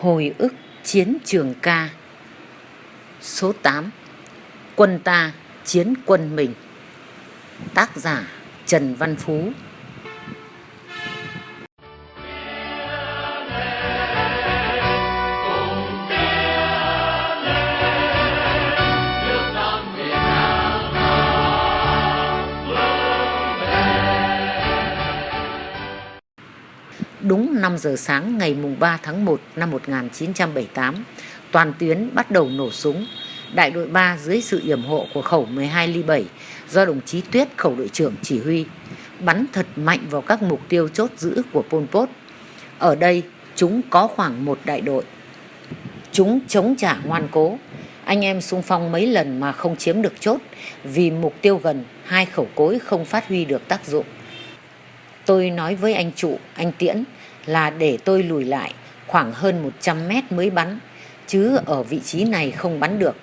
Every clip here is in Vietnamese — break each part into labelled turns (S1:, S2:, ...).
S1: Hồi ức chiến trường ca. Số 8. Quân ta chiến quân mình. Tác giả Trần Văn Phú. Đúng 5 giờ sáng ngày 3 tháng 1 năm 1978, toàn tuyến bắt đầu nổ súng. Đại đội 3 dưới sự yểm hộ của khẩu 12 ly 7 do đồng chí Tuyết, khẩu đội trưởng chỉ huy, bắn thật mạnh vào các mục tiêu chốt giữ của Pol Pot. Ở đây chúng có khoảng 1 đại đội. Chúng chống trả ngoan cố. Anh em xung phong mấy lần mà không chiếm được chốt vì mục tiêu gần, 2 khẩu cối không phát huy được tác dụng. Tôi nói với anh Trụ, anh Tiễn là để tôi lùi lại khoảng hơn 100 mét mới bắn, chứ ở vị trí này không bắn được.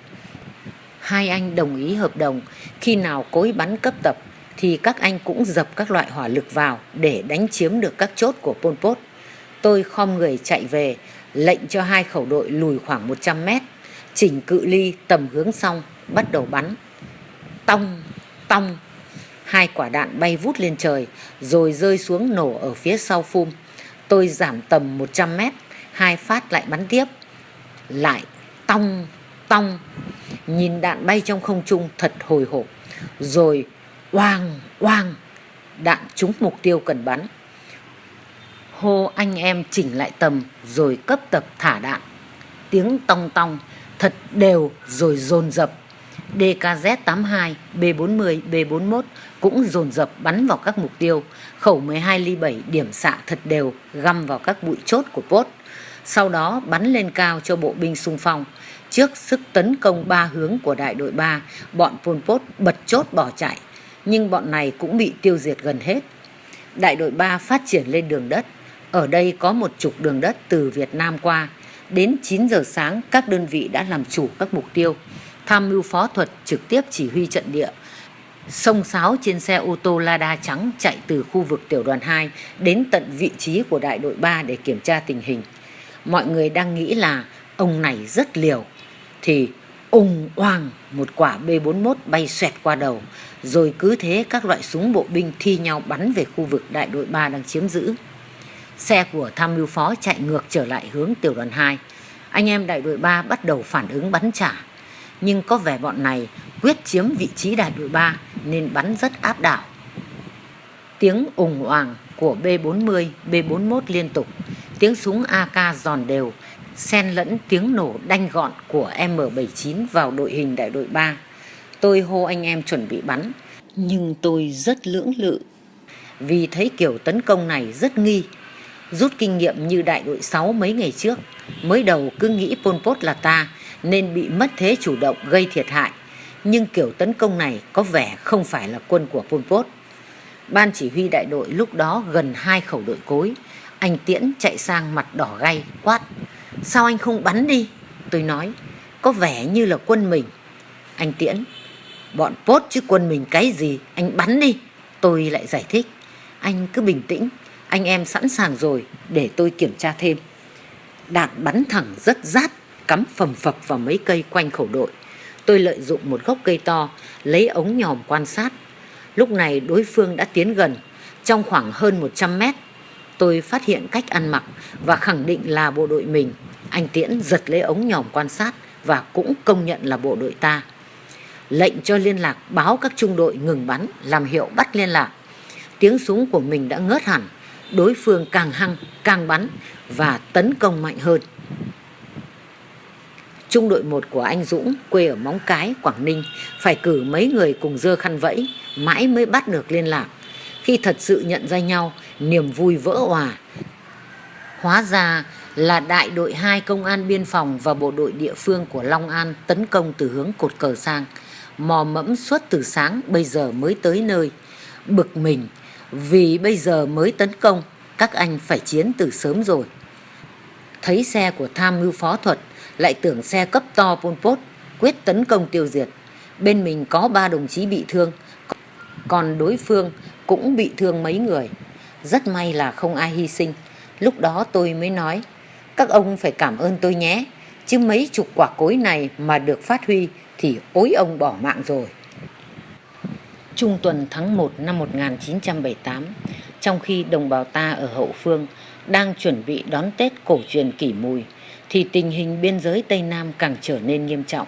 S1: Hai anh đồng ý hợp đồng, khi nào cối bắn cấp tập thì các anh cũng dập các loại hỏa lực vào để đánh chiếm được các chốt của Pol Pot. Tôi khom người chạy về, lệnh cho 2 khẩu đội lùi khoảng 100 mét, chỉnh cự ly tầm hướng xong, bắt đầu bắn. Tong, tong. 2 quả đạn bay vút lên trời rồi rơi xuống nổ ở phía sau phum. Tôi giảm tầm 100 mét, 2 phát lại bắn tiếp. Lại tong, tong. Nhìn đạn bay trong không trung thật hồi hộp. Rồi oang, oang. Đạn trúng mục tiêu cần bắn. Hô anh em chỉnh lại tầm rồi cấp tập thả đạn. Tiếng tong tong thật đều rồi dồn dập. DKZ-82, B-40, B-41 cũng dồn dập bắn vào các mục tiêu. Khẩu 12 ly 7 điểm xạ thật đều găm vào các bụi chốt của Pot. Sau đó bắn lên cao cho bộ binh xung phong. Trước sức tấn công 3 hướng của đại đội 3, bọn Pol Pot bật chốt bỏ chạy, nhưng bọn này cũng bị tiêu diệt gần hết. Đại đội 3 phát triển lên đường đất. Ở đây có một trục đường đất từ Việt Nam qua. Đến 9 giờ sáng các đơn vị đã làm chủ các mục tiêu. Tham mưu phó thuật trực tiếp chỉ huy trận địa. Xông xáo trên xe ô tô Lada trắng chạy từ khu vực tiểu đoàn 2 đến tận vị trí của đại đội 3 để kiểm tra tình hình. Mọi người đang nghĩ là ông này rất liều, thì ùng oang một quả B-41 bay xoẹt qua đầu, rồi cứ thế các loại súng bộ binh thi nhau bắn về khu vực đại đội 3 đang chiếm giữ. Xe của tham mưu phó chạy ngược trở lại hướng tiểu đoàn 2. Anh em đại đội 3 bắt đầu phản ứng bắn trả, nhưng có vẻ bọn này quyết chiếm vị trí đại đội 3 nên bắn rất áp đảo. Tiếng ùng oàng của B-40, B-41 liên tục, tiếng súng AK giòn đều, xen lẫn tiếng nổ đanh gọn của M79 vào đội hình đại đội 3. Tôi hô anh em chuẩn bị bắn, nhưng tôi rất lưỡng lự, vì thấy kiểu tấn công này rất nghi. Rút kinh nghiệm như đại đội 6 mấy ngày trước, mới đầu cứ nghĩ Pol Pot là ta nên bị mất thế chủ động gây thiệt hại, nhưng kiểu tấn công này có vẻ không phải là quân của Pol Pot. Ban chỉ huy đại đội lúc đó gần 2 khẩu đội cối. Anh Tiễn chạy sang mặt đỏ gay quát: "Sao anh không bắn đi?" Tôi nói: "Có vẻ như là quân mình." Anh Tiễn: "Bọn Pot chứ quân mình cái gì, anh bắn đi." Tôi lại giải thích: "Anh cứ bình tĩnh, anh em sẵn sàng rồi, để tôi kiểm tra thêm." Đạn bắn thẳng rất rát, cắm phầm phập vào mấy cây quanh khẩu đội. Tôi lợi dụng một gốc cây to, lấy ống nhòm quan sát. Lúc này đối phương đã tiến gần, trong khoảng hơn 100 mét. Tôi phát hiện cách ăn mặc và khẳng định là bộ đội mình. Anh Tiễn giật lấy ống nhòm quan sát và cũng công nhận là bộ đội ta. Lệnh cho liên lạc báo các trung đội ngừng bắn, làm hiệu bắt liên lạc. Tiếng súng của mình đã ngớt hẳn, đối phương càng hăng, càng bắn và tấn công mạnh hơn. Trung đội 1 của anh Dũng, quê ở Móng Cái, Quảng Ninh, phải cử mấy người cùng giơ khăn vẫy, mãi mới bắt được liên lạc. Khi thật sự nhận ra nhau, niềm vui vỡ òa. Hóa ra là đại đội 2 công an biên phòng và bộ đội địa phương của Long An tấn công từ hướng cột cờ sang. Mò mẫm suốt từ sáng, bây giờ mới tới nơi. Bực mình, vì bây giờ mới tấn công, các anh phải chiến từ sớm rồi. Thấy xe của tham mưu phó thuật, lại tưởng xe cấp to Pol Pot, quyết tấn công tiêu diệt. Bên mình có 3 đồng chí bị thương, còn đối phương cũng bị thương mấy người. Rất may là không ai hy sinh. Lúc đó tôi mới nói: Các ông phải cảm ơn tôi nhé, chứ mấy chục quả cối này mà được phát huy thì ối ông bỏ mạng rồi. Trung tuần tháng 1 năm 1978, trong khi đồng bào ta ở hậu phương đang chuẩn bị đón Tết cổ truyền Kỷ Mùi, thì tình hình biên giới Tây Nam càng trở nên nghiêm trọng.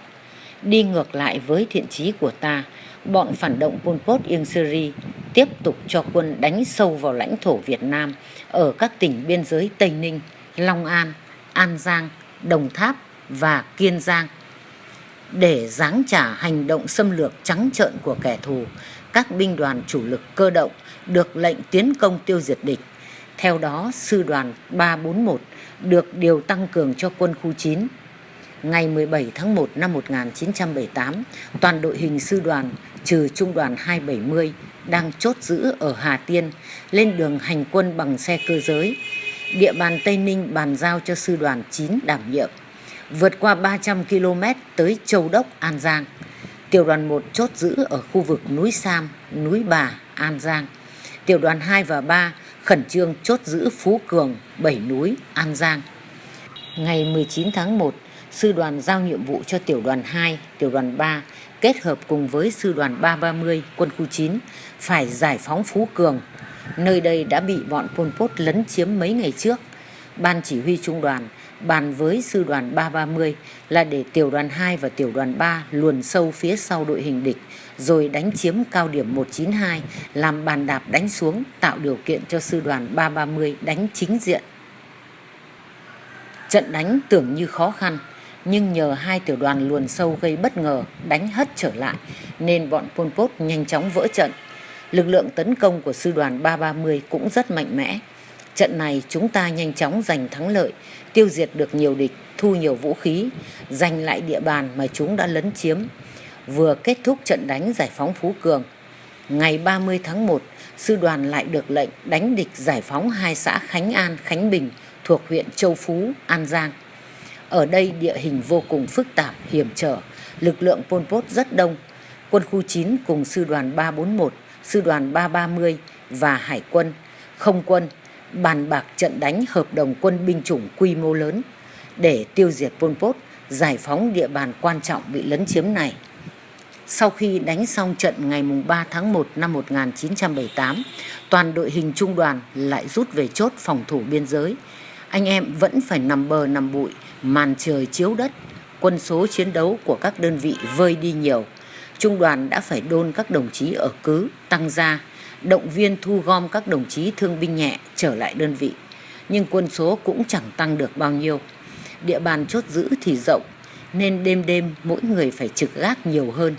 S1: Đi ngược lại với thiện chí của ta, bọn phản động Pol Pot Ieng Seri tiếp tục cho quân đánh sâu vào lãnh thổ Việt Nam ở các tỉnh biên giới Tây Ninh, Long An, An Giang, Đồng Tháp và Kiên Giang. Để giáng trả hành động xâm lược trắng trợn của kẻ thù, các binh đoàn chủ lực cơ động được lệnh tiến công tiêu diệt địch. Theo đó, sư đoàn 341 được điều tăng cường cho quân khu 9. Ngày 17 tháng 1 năm 1978, toàn đội hình sư đoàn trừ trung đoàn 270 đang chốt giữ ở Hà Tiên lên đường hành quân bằng xe cơ giới. Địa bàn Tây Ninh bàn giao cho sư đoàn 9 đảm nhiệm. Vượt qua 300 km tới Châu Đốc, An Giang. Tiểu đoàn 1 chốt giữ ở khu vực núi Sam, núi Bà, An Giang. Tiểu đoàn 2 và 3 khẩn trương chốt giữ Phú Cường, Bảy Núi, An Giang. Ngày 19 tháng 1, sư đoàn giao nhiệm vụ cho tiểu đoàn 2, tiểu đoàn 3 kết hợp cùng với sư đoàn 330 quân khu 9 phải giải phóng Phú Cường. Nơi đây đã bị bọn Pol Pot lấn chiếm mấy ngày trước. Ban chỉ huy trung đoàn bàn với sư đoàn 330 là để tiểu đoàn 2 và tiểu đoàn 3 luồn sâu phía sau đội hình địch, rồi đánh chiếm cao điểm 192, làm bàn đạp đánh xuống, tạo điều kiện cho sư đoàn 330 đánh chính diện. Trận đánh tưởng như khó khăn, nhưng nhờ hai tiểu đoàn luồn sâu gây bất ngờ, đánh hất trở lại, nên bọn Pol Pot nhanh chóng vỡ trận. Lực lượng tấn công của sư đoàn 330 cũng rất mạnh mẽ. Trận này chúng ta nhanh chóng giành thắng lợi, tiêu diệt được nhiều địch, thu nhiều vũ khí, giành lại địa bàn mà chúng đã lấn chiếm. Vừa kết thúc trận đánh giải phóng Phú Cường, ngày 30 tháng 1, sư đoàn lại được lệnh đánh địch giải phóng hai xã Khánh An, Khánh Bình thuộc huyện Châu Phú, An Giang. Ở đây địa hình vô cùng phức tạp, hiểm trở, lực lượng Pol Pot rất đông. Quân khu 9 cùng sư đoàn 341, sư đoàn 330 và hải quân, không quân bàn bạc trận đánh hợp đồng quân binh chủng quy mô lớn để tiêu diệt Pol Pot, giải phóng địa bàn quan trọng bị lấn chiếm này. Sau khi đánh xong trận ngày 3 tháng 1 năm 1978, toàn đội hình trung đoàn lại rút về chốt phòng thủ biên giới. Anh em vẫn phải nằm bờ nằm bụi, màn trời chiếu đất. Quân số chiến đấu của các đơn vị vơi đi nhiều. Trung đoàn đã phải đôn các đồng chí ở cứ tăng gia, động viên thu gom các đồng chí thương binh nhẹ trở lại đơn vị. Nhưng quân số cũng chẳng tăng được bao nhiêu. Địa bàn chốt giữ thì rộng, nên đêm đêm mỗi người phải trực gác nhiều hơn.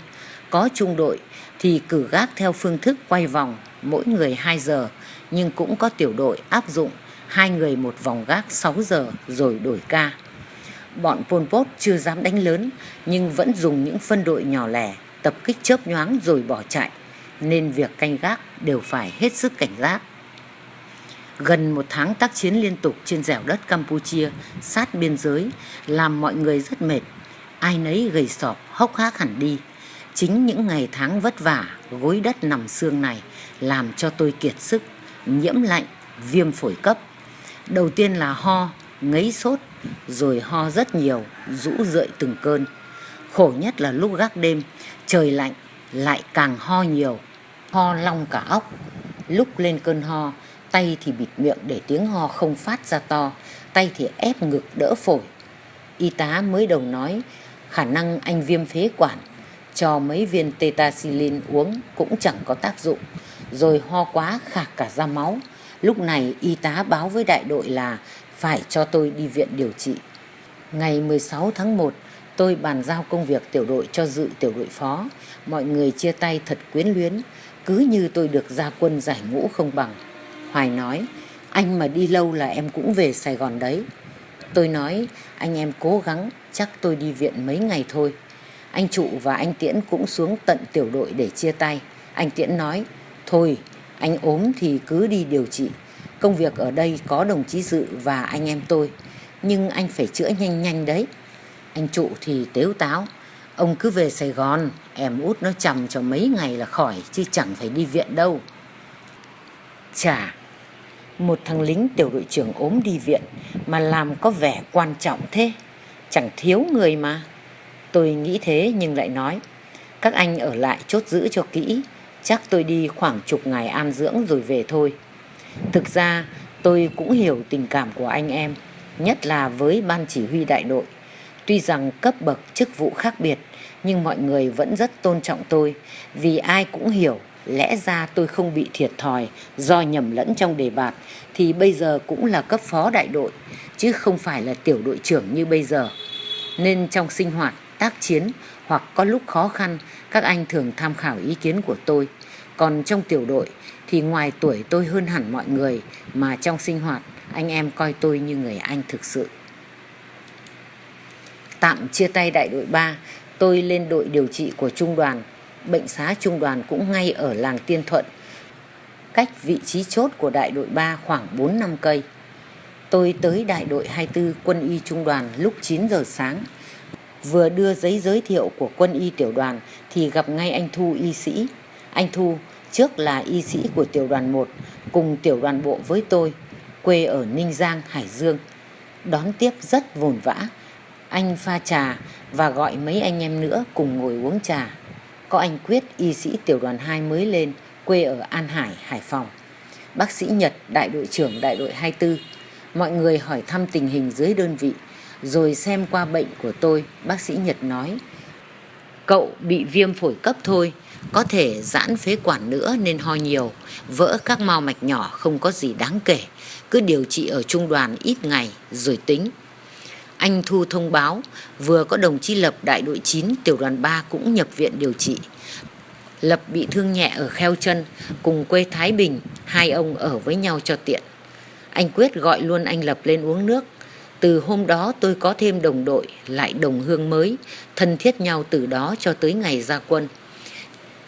S1: Có trung đội thì cử gác theo phương thức quay vòng, mỗi người 2 giờ, nhưng cũng có tiểu đội áp dụng 2 người một vòng gác 6 giờ rồi đổi ca. Bọn Pol Pot chưa dám đánh lớn, nhưng vẫn dùng những phân đội nhỏ lẻ, tập kích chớp nhoáng rồi bỏ chạy, nên việc canh gác đều phải hết sức cảnh giác. Gần 1 tháng tác chiến liên tục trên dẻo đất Campuchia sát biên giới làm mọi người rất mệt, ai nấy gầy sọp hốc hác hẳn đi. Chính những ngày tháng vất vả gối đất nằm xương này làm cho tôi kiệt sức, nhiễm lạnh, viêm phổi cấp. Đầu tiên là ho, ngấy sốt, rồi ho rất nhiều, rũ rượi từng cơn. Khổ nhất là lúc gác đêm, trời lạnh lại càng ho nhiều, ho long cả óc. Lúc lên cơn ho, tay thì bịt miệng để tiếng ho không phát ra to, tay thì ép ngực đỡ phổi. Y tá mới đầu nói khả năng anh viêm phế quản, cho mấy viên Tetacillin uống cũng chẳng có tác dụng, rồi ho quá khạc cả ra máu. Lúc này y tá báo với đại đội là phải cho tôi đi viện điều trị. Ngày 16 tháng 1, tôi bàn giao công việc tiểu đội cho Dự tiểu đội phó. Mọi người chia tay thật quyến luyến, cứ như tôi được ra quân giải ngũ không bằng. Hoài nói, anh mà đi lâu là em cũng về Sài Gòn đấy. Tôi nói, anh em cố gắng, chắc tôi đi viện mấy ngày thôi. Anh Trụ và anh Tiễn cũng xuống tận tiểu đội để chia tay. Anh Tiễn nói, thôi, anh ốm thì cứ đi điều trị. Công việc ở đây có đồng chí Dự và anh em tôi, nhưng anh phải chữa nhanh nhanh đấy. Anh Trụ thì tếu táo, ông cứ về Sài Gòn, em út nó chằm cho mấy ngày là khỏi, chứ chẳng phải đi viện đâu. Chà, Một thằng lính tiểu đội trưởng ốm đi viện mà làm có vẻ quan trọng thế, chẳng thiếu người mà. Tôi nghĩ thế nhưng lại nói, các anh ở lại chốt giữ cho kỹ, chắc tôi đi khoảng chục ngày an dưỡng rồi về thôi. Thực ra tôi cũng hiểu tình cảm của anh em, nhất là với ban chỉ huy đại đội. Tuy rằng cấp bậc chức vụ khác biệt, nhưng mọi người vẫn rất tôn trọng tôi, vì ai cũng hiểu lẽ ra tôi không bị thiệt thòi do nhầm lẫn trong đề bạt thì bây giờ cũng là cấp phó đại đội, chứ không phải là tiểu đội trưởng như bây giờ. Nên trong sinh hoạt, tác chiến hoặc có lúc khó khăn, các anh thường tham khảo ý kiến của tôi. Còn trong tiểu đội thì ngoài tuổi tôi hơn hẳn mọi người, mà trong sinh hoạt anh em coi tôi như người anh thực sự. Tạm chia tay đại đội 3, tôi lên đội điều trị của trung đoàn. Bệnh xá trung đoàn cũng ngay ở làng Tiên Thuận, cách vị trí chốt của đại đội 3 khoảng 4-5 cây. Tôi tới đại đội 24 quân y trung đoàn lúc 9 giờ sáng. Vừa đưa giấy giới thiệu của quân y tiểu đoàn thì gặp ngay anh Thu y sĩ. Anh Thu trước là y sĩ của tiểu đoàn 1, cùng tiểu đoàn bộ với tôi, quê ở Ninh Giang, Hải Dương. Đón tiếp rất vồn vã. Anh pha trà và gọi mấy anh em nữa cùng ngồi uống trà. Có anh Quyết, y sĩ tiểu đoàn 2 mới lên, quê ở An Hải, Hải Phòng. Bác sĩ Nhật, đại đội trưởng đại đội 24. Mọi người hỏi thăm tình hình dưới đơn vị, rồi xem qua bệnh của tôi. Bác sĩ Nhật nói, cậu bị viêm phổi cấp thôi, có thể giãn phế quản nữa nên ho nhiều, vỡ các mao mạch nhỏ, không có gì đáng kể, cứ điều trị ở trung đoàn ít ngày rồi tính. Anh Thu thông báo vừa có đồng chí Lập đại đội 9 tiểu đoàn 3 cũng nhập viện điều trị. Lập bị thương nhẹ ở kheo chân, cùng quê Thái Bình, hai ông ở với nhau cho tiện. Anh Quyết gọi luôn anh Lập lên uống nước. Từ hôm đó tôi có thêm đồng đội, lại đồng hương mới, thân thiết nhau từ đó cho tới ngày ra quân.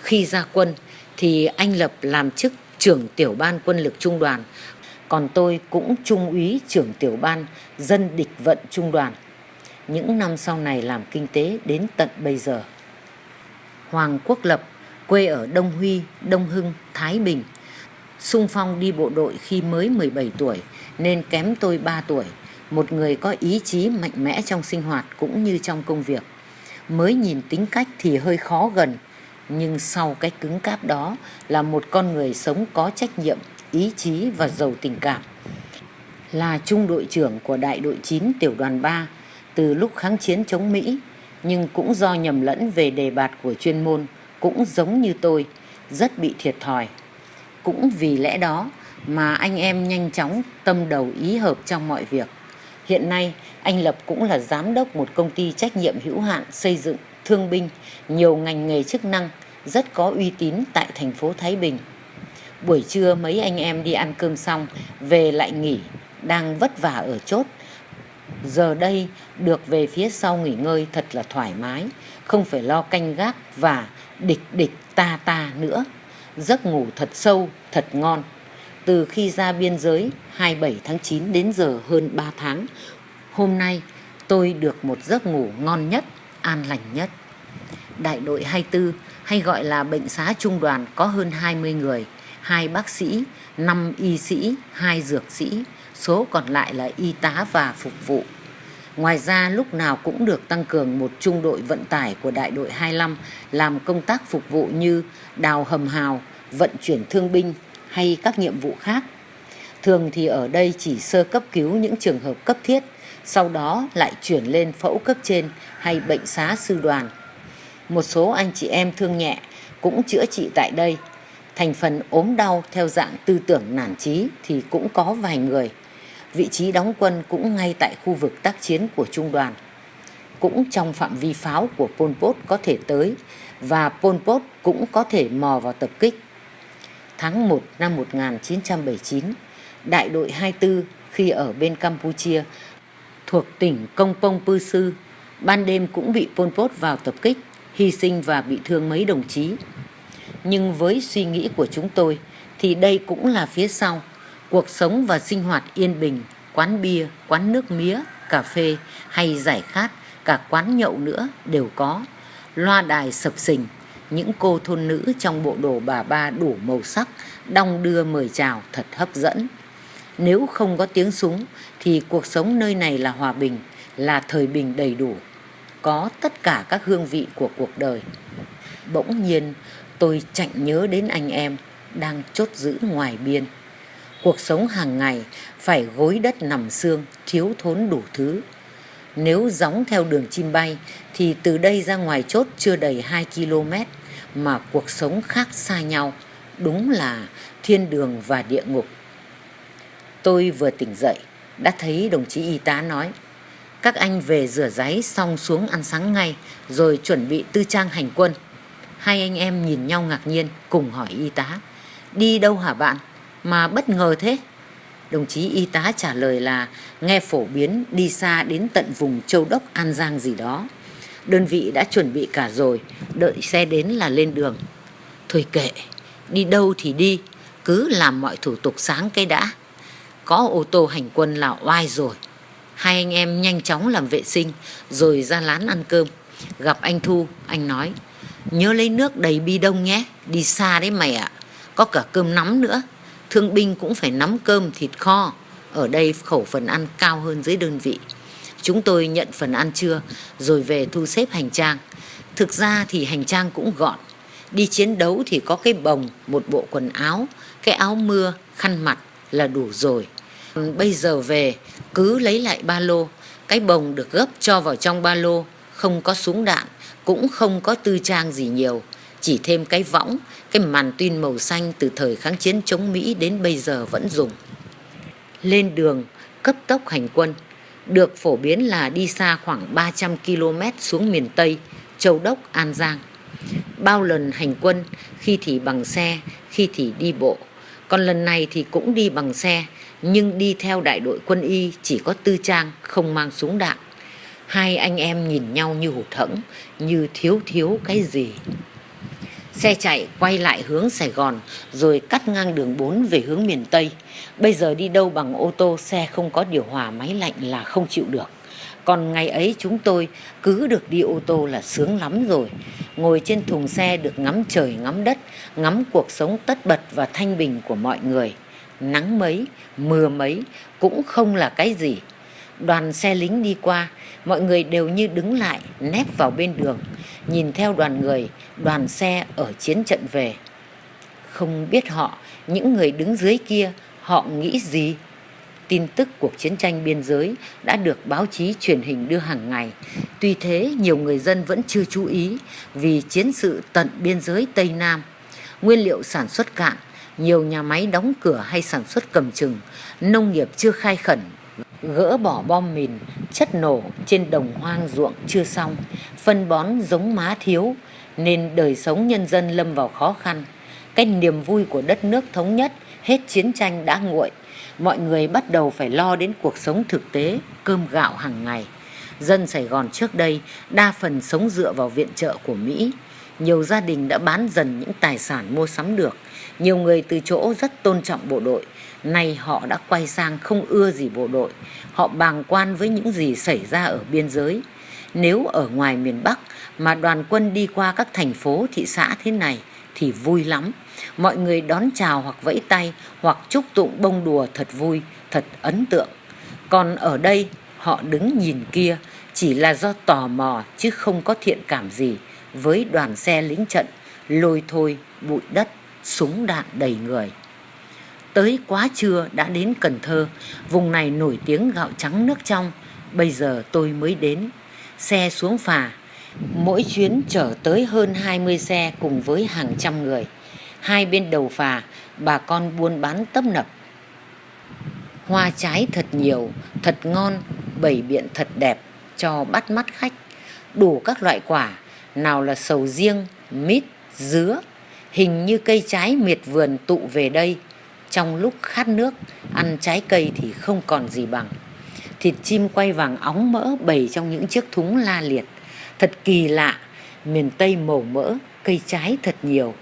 S1: Khi ra quân thì anh Lập làm chức trưởng tiểu ban quân lực trung đoàn, còn tôi cũng trung úy trưởng tiểu ban dân địch vận trung đoàn. Những năm sau này làm kinh tế đến tận bây giờ. Hoàng Quốc Lập, quê ở Đông Huy, Đông Hưng, Thái Bình. Xung phong đi bộ đội khi mới 17 tuổi nên kém tôi 3 tuổi. Một người có ý chí mạnh mẽ trong sinh hoạt cũng như trong công việc. Mới nhìn tính cách thì hơi khó gần, nhưng sau cái cứng cáp đó là một con người sống có trách nhiệm, ý chí và giàu tình cảm. Là trung đội trưởng của đại đội 9 tiểu đoàn 3 từ lúc kháng chiến chống Mỹ, nhưng cũng do nhầm lẫn về đề bạt của chuyên môn, cũng giống như tôi, rất bị thiệt thòi. Cũng vì lẽ đó mà anh em nhanh chóng tâm đầu ý hợp trong mọi việc. Hiện nay anh Lập cũng là giám đốc một công ty trách nhiệm hữu hạn xây dựng, thương binh, nhiều ngành nghề chức năng, rất có uy tín tại thành phố Thái Bình. Buổi trưa mấy anh em đi ăn cơm xong, về lại nghỉ, đang vất vả ở chốt. Giờ đây được về phía sau nghỉ ngơi thật là thoải mái, không phải lo canh gác và địch địch ta ta nữa. Giấc ngủ thật sâu, thật ngon. Từ khi ra biên giới 27 tháng 9 đến giờ hơn 3 tháng, hôm nay tôi được một giấc ngủ ngon nhất, an lành nhất. Đại đội 24 hay gọi là bệnh xá trung đoàn có hơn 20 người, 2 bác sĩ, 5 y sĩ, 2 dược sĩ, số còn lại là y tá và phục vụ. Ngoài ra lúc nào cũng được tăng cường một trung đội vận tải của đại đội 25 làm công tác phục vụ như đào hầm hào, vận chuyển thương binh hay các nhiệm vụ khác. Thường thì ở đây chỉ sơ cấp cứu những trường hợp cấp thiết, sau đó lại chuyển lên phẫu cấp trên hay bệnh xá sư đoàn. Một số anh chị em thương nhẹ cũng chữa trị tại đây. Thành phần ốm đau theo dạng tư tưởng nản chí thì cũng có vài người. Vị trí đóng quân cũng ngay tại khu vực tác chiến của trung đoàn, cũng trong phạm vi pháo của Pol Pot có thể tới, và Pol Pot cũng có thể mò vào tập kích. Tháng 1 năm 1979, đại đội 24 khi ở bên Campuchia thuộc tỉnh Công Pông Pư Sư, ban đêm cũng bị Pol Pot vào tập kích, hy sinh và bị thương mấy đồng chí. Nhưng với suy nghĩ của chúng tôi thì đây cũng là phía sau. Cuộc sống và sinh hoạt yên bình, quán bia, quán nước mía, cà phê hay giải khát, cả quán nhậu nữa đều có. Loa đài sập sình, những cô thôn nữ trong bộ đồ bà ba đủ màu sắc, đong đưa mời chào thật hấp dẫn. Nếu không có tiếng súng thì cuộc sống nơi này là hòa bình, là thời bình đầy đủ, có tất cả các hương vị của cuộc đời. Bỗng nhiên tôi chạnh nhớ đến anh em đang chốt giữ ngoài biên. Cuộc sống hàng ngày phải gối đất nằm xương, thiếu thốn đủ thứ. Nếu gióng theo đường chim bay thì từ đây ra ngoài chốt chưa đầy 2 km mà cuộc sống khác xa nhau, đúng là thiên đường và địa ngục. Tôi vừa tỉnh dậy đã thấy đồng chí y tá nói: các anh về rửa ráy xong xuống ăn sáng ngay, rồi chuẩn bị tư trang hành quân. Hai anh em nhìn nhau ngạc nhiên, cùng hỏi y tá: đi đâu hả bạn, mà bất ngờ thế? Đồng chí y tá trả lời là nghe phổ biến đi xa đến tận vùng Châu Đốc, An Giang gì đó. Đơn vị đã chuẩn bị cả rồi, đợi xe đến là lên đường. Thôi kệ, đi đâu thì đi, cứ làm mọi thủ tục sáng cái đã. Có ô tô hành quân là oai rồi. Hai anh em nhanh chóng làm vệ sinh rồi ra lán ăn cơm. Gặp anh Thu, anh nói: nhớ lấy nước đầy bi đông nhé, đi xa đấy mày ạ. Có cả cơm nắm nữa, thương binh cũng phải nắm cơm thịt kho. Ở đây khẩu phần ăn cao hơn dưới đơn vị. Chúng tôi nhận phần ăn trưa rồi về thu xếp hành trang. Thực ra thì hành trang cũng gọn. Đi chiến đấu thì có cái bồng, một bộ quần áo, cái áo mưa, khăn mặt là đủ rồi. Bây giờ về cứ lấy lại ba lô. Cái bồng được gấp cho vào trong ba lô, không có súng đạn, cũng không có tư trang gì nhiều. Chỉ thêm cái võng, cái màn tuyên màu xanh từ thời kháng chiến chống Mỹ đến bây giờ vẫn dùng. Lên đường cấp tốc hành quân, được phổ biến là đi xa khoảng 300 km xuống miền Tây, Châu Đốc, An Giang. Bao lần hành quân, khi thì bằng xe, khi thì đi bộ. Còn lần này thì cũng đi bằng xe, nhưng đi theo đại đội quân y, chỉ có tư trang, không mang súng đạn. Hai anh em nhìn nhau như hụt hẫng, như thiếu cái gì. Xe chạy quay lại hướng Sài Gòn, rồi cắt ngang đường 4 về hướng miền Tây. Bây giờ đi đâu bằng ô tô, xe không có điều hòa máy lạnh là không chịu được. Còn ngày ấy chúng tôi cứ được đi ô tô là sướng lắm rồi. Ngồi trên thùng xe được ngắm trời ngắm đất, ngắm cuộc sống tất bật và thanh bình của mọi người. Nắng mấy, mưa mấy cũng không là cái gì. Đoàn xe lính đi qua, mọi người đều như đứng lại, nép vào bên đường, nhìn theo đoàn người, đoàn xe ở chiến trận về. Không biết họ, những người đứng dưới kia, họ nghĩ gì? Tin tức cuộc chiến tranh biên giới đã được báo chí truyền hình đưa hàng ngày. Tuy thế, nhiều người dân vẫn chưa chú ý vì chiến sự tận biên giới Tây Nam. Nguyên liệu sản xuất cạn, nhiều nhà máy đóng cửa hay sản xuất cầm chừng, nông nghiệp chưa khai khẩn, gỡ bỏ bom mìn, chất nổ trên đồng hoang ruộng chưa xong, phân bón giống má thiếu, nên đời sống nhân dân lâm vào khó khăn. Cái niềm vui của đất nước thống nhất hết chiến tranh đã nguội. Mọi người bắt đầu phải lo đến cuộc sống thực tế, cơm gạo hàng ngày. Dân Sài Gòn trước đây đa phần sống dựa vào viện trợ của Mỹ. Nhiều gia đình đã bán dần những tài sản mua sắm được. Nhiều người từ chỗ rất tôn trọng bộ đội, nay họ đã quay sang không ưa gì bộ đội. Họ bàng quan với những gì xảy ra ở biên giới. Nếu ở ngoài miền Bắc mà đoàn quân đi qua các thành phố, thị xã thế này thì vui lắm. Mọi người đón chào hoặc vẫy tay hoặc chúc tụng bông đùa thật vui, thật ấn tượng. Còn ở đây họ đứng nhìn kia chỉ là do tò mò chứ không có thiện cảm gì với đoàn xe lính trận lôi thôi bụi đất, súng đạn đầy người. Tới quá trưa đã đến Cần Thơ, vùng này nổi tiếng gạo trắng nước trong. Bây giờ tôi mới đến. Xe xuống phà, mỗi chuyến chở tới hơn 20 xe cùng với hàng trăm người. Hai bên đầu phà, bà con buôn bán tấp nập. Hoa trái thật nhiều, thật ngon, bày biện thật đẹp cho bắt mắt khách. Đủ các loại quả, nào là sầu riêng, mít, dứa. Hình như cây trái miệt vườn tụ về đây. Trong lúc khát nước, ăn trái cây thì không còn gì bằng. Thịt chim quay vàng óng mỡ bày trong những chiếc thúng la liệt. Thật kỳ lạ, miền Tây màu mỡ, cây trái thật nhiều.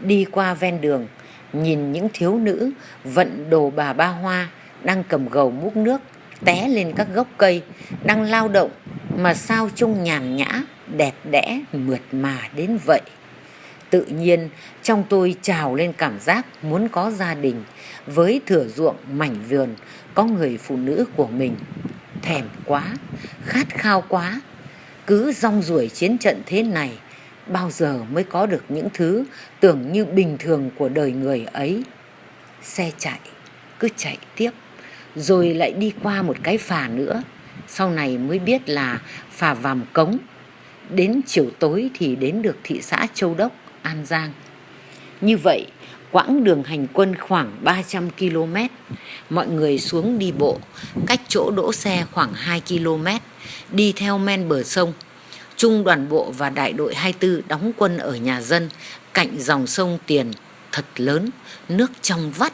S1: Đi qua ven đường, nhìn những thiếu nữ vận đồ bà ba hoa đang cầm gầu múc nước, té lên các gốc cây, đang lao động mà sao trông nhàn nhã, đẹp đẽ, mượt mà đến vậy. Tự nhiên trong tôi trào lên cảm giác muốn có gia đình, với thửa ruộng mảnh vườn, có người phụ nữ của mình. Thèm quá, khát khao quá. Cứ rong ruổi chiến trận thế này, bao giờ mới có được những thứ tưởng như bình thường của đời người ấy. Xe chạy, cứ chạy tiếp, rồi lại đi qua một cái phà nữa. Sau này mới biết là phà Vàm Cống. Đến chiều tối thì đến được thị xã Châu Đốc, An Giang. Như vậy, quãng đường hành quân khoảng 300 km. Mọi người xuống đi bộ, cách chỗ đỗ xe khoảng 2 km, đi theo men bờ sông. Trung đoàn bộ và đại đội 24 đóng quân ở nhà dân, cạnh dòng sông Tiền thật lớn, nước trong vắt.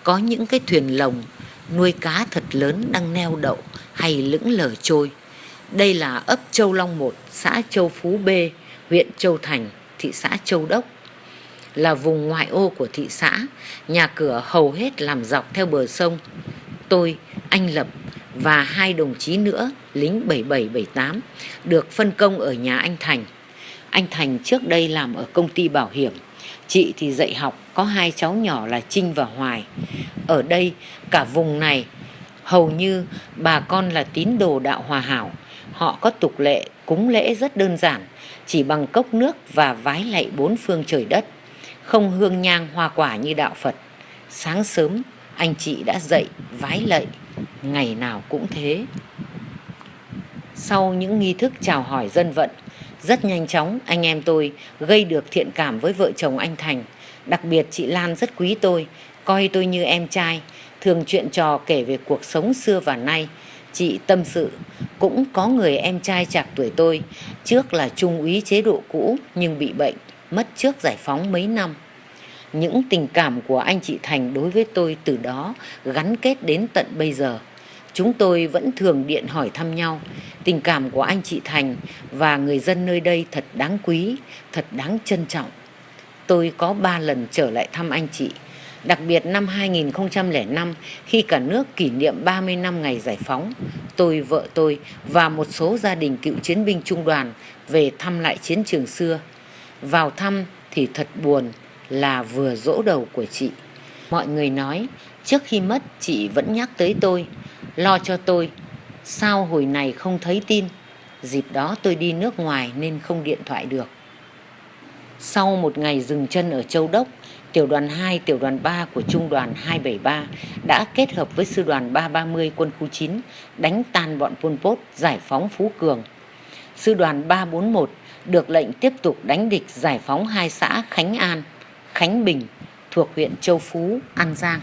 S1: Có những cái thuyền lồng nuôi cá thật lớn đang neo đậu hay lững lờ trôi. Đây là ấp Châu Long 1, xã Châu Phú B, huyện Châu Thành, thị xã Châu Đốc. Là vùng ngoại ô của thị xã, nhà cửa hầu hết làm dọc theo bờ sông. Tôi, anh Lập và 2 đồng chí nữa, lính 7778, được phân công ở nhà anh Thành. Anh Thành trước đây làm ở công ty bảo hiểm. Chị thì dạy học, có 2 cháu nhỏ là Trinh và Hoài. Ở đây, cả vùng này, hầu như bà con là tín đồ đạo Hòa Hảo. Họ có tục lệ cúng lễ rất đơn giản, chỉ bằng cốc nước và vái lạy 4 phương trời đất, không hương nhang hoa quả như đạo Phật. Sáng sớm anh chị đã dậy vái lạy, ngày nào cũng thế. Sau những nghi thức chào hỏi dân vận, rất nhanh chóng anh em tôi gây được thiện cảm với vợ chồng anh Thành. Đặc biệt chị Lan rất quý tôi, coi tôi như em trai, thường chuyện trò kể về cuộc sống xưa và nay. Chị tâm sự, cũng có người em trai trạc tuổi tôi, trước là trung úy chế độ cũ nhưng bị bệnh, mất trước giải phóng mấy năm. Những tình cảm của anh chị Thành đối với tôi từ đó gắn kết đến tận bây giờ. Chúng tôi vẫn thường điện hỏi thăm nhau. Tình cảm của anh chị Thành và người dân nơi đây thật đáng quý, thật đáng trân trọng. Tôi có 3 lần trở lại thăm anh chị. Đặc biệt năm 2005, khi cả nước kỷ niệm 30 năm ngày giải phóng, tôi, vợ tôi và một số gia đình cựu chiến binh trung đoàn về thăm lại chiến trường xưa. Vào thăm thì thật buồn là vừa giỗ đầu của chị. Mọi người nói trước khi mất chị vẫn nhắc tới tôi, lo cho tôi. Sao hồi này không thấy tin? Dịp đó tôi đi nước ngoài nên không điện thoại được. Sau một ngày dừng chân ở Châu Đốc, tiểu đoàn 2, tiểu đoàn 3 của trung đoàn 273 đã kết hợp với sư đoàn 330 quân khu 9 đánh tan bọn Pol Pot, giải phóng Phú Cường. Sư đoàn 341 được lệnh tiếp tục đánh địch giải phóng 2 xã Khánh An, Khánh Bình thuộc huyện Châu Phú, An Giang.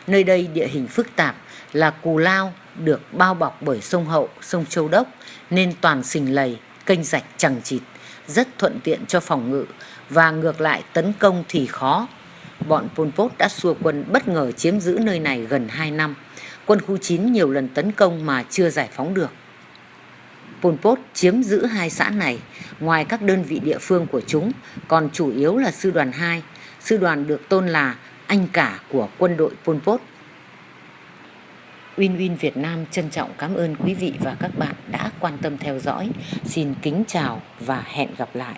S1: Nơi đây địa hình phức tạp, là Cù Lao được bao bọc bởi sông Hậu, sông Châu Đốc nên toàn sình lầy, kênh rạch chằng chịt, rất thuận tiện cho phòng ngự, và ngược lại tấn công thì khó. Bọn Pol Pot đã xua quân bất ngờ chiếm giữ nơi này gần 2 năm. Quân khu 9 nhiều lần tấn công mà chưa giải phóng được. Pol Pot chiếm giữ 2 xã này, ngoài các đơn vị địa phương của chúng, còn chủ yếu là sư đoàn 2. Sư đoàn được tôn là anh cả của quân đội Pol Pot. Win Win Việt Nam trân trọng cảm ơn quý vị và các bạn đã quan tâm theo dõi. Xin kính chào và hẹn gặp lại.